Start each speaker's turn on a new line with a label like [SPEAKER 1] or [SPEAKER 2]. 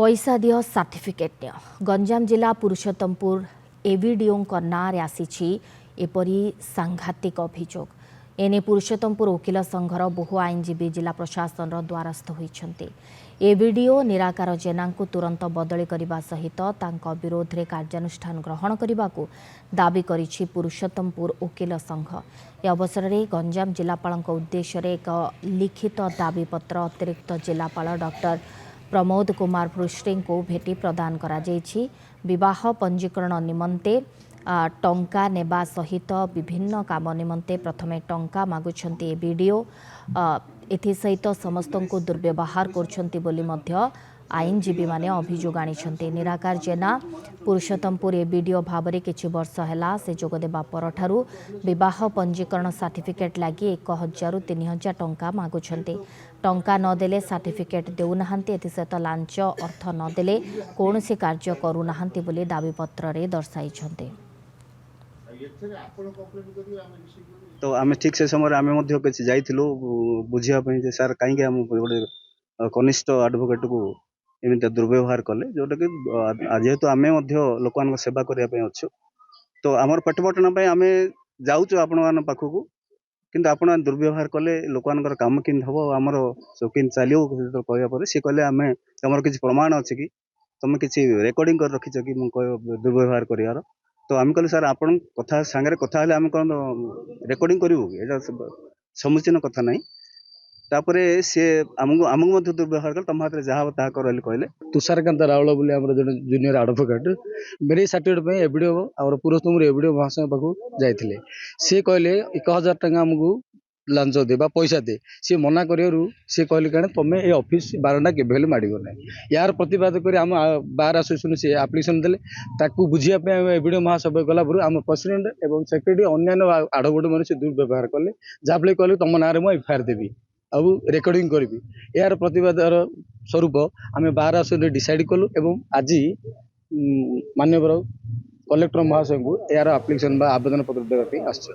[SPEAKER 1] पैसा दियो certificate neo. Ganjam जिला पुरुषोत्तमपुर एवीडीओ नाँ आसी एपरी सांघातिक अभियोग। एने पुरुषोत्तमपुर वकिल संघर बहु आईनजीवी जिला प्रशासन द्वारस्थ होती। एवीडीओ निराकार जेना तुरंत बदली करने सहित विरोध में कार्यानुष्ठान ग्रहण करने को दाबी करिछि पुरुषोत्तमपुर वकिल संघ। ए अवसर में गंजाम जिलापाल उद्देश्य एक लिखित दाबीपत्र अतिरिक्त जिलापाल डॉक्टर प्रमोद कुमार पृष्टि को भेटी प्रदान करा जायछि। विवाह पंजीकरण निमंते टंका नेबा सहित विभिन्न काम निमंते प्रथमे टंका मागुछंती एबीडीओ एथिसहित समस्त को दुर्व्यवहार करछंती बोली मध्य आईनजीवी माने अभियोग आनिछंती। निराकार जेना पुरुषोत्तमपुर एबीडीओ भाव में किछि वर्ष हैला से जोगदेबा परठारु विवाह पंजीकरण सर्टिफिकेट लगी 1000 रु 3000 टंका मागुछंती। टंका नदेले सर्टिफिकेट देउनाहांती। एथिसहित लांच अर्थ नदेले कौनसी कार्य करूनाहांती बोली दाबीपत्र रे दर्शाइछंती।
[SPEAKER 2] तो आम ठीक से समय आम बुझापी सार कहीं आम गोटे कनिष्ठ आडभोकेट को एमती दुर्व्यवहार कले जोटा कि जेहेतु आम लोक सेवा करने अच्छु तो आमर पेटपटना आम जाऊँ आपण पाखक किंतु आपण दुर्व्यवहार कले लोक काम कि हम आमर शौकीन चलो कहपर सी कहले आम तुम किसी प्रमाण अच्छे कि तुम किसी रेकर्डिंग कर रखी कि दुर्व्यवहार कर तो आम कहले सर आप कथा सांगे कथा आम कौन रेकर्डिंग करूँ ये समुचीन कथा ना तापर सी आमको दुर्व्यवहार कर तुम हाथ में जहाँ ताहा कर कहले
[SPEAKER 3] तुषारकांत रावल बोली जूनियर एडवोकेट मेरे सर्टिफिकेट एबीडीओ और पुरुषोत्तमपुर एबीडीओ महाशय पाखु जाइए सी कहले 1000 टंका आमको लांच दे पैसा दे सी मना करू सी कहले क्या तुम ये ऑफिस बारंडा के माड़ो ना यार प्रतिवाद कर आम बार एसोसिएशन से आप्लिकेसन देले बुझापी एबीडीओ महासभा गला आम प्रेसिडेंट और सेक्रेटरी अन्य आडभोकेट मैंने दुर्व्यवहार कले जहाँफल कहले तुम ना मुझे एफआईआर देवी आउ रेकर्डिंग करी यार प्रतिवाद स्वरूप आम बार एसोसिएशन डिसाइड कलु एवं आज माननीय कलेक्टर महाशय को यार आप्लिकेसन आवेदन पत्र देवाई आस।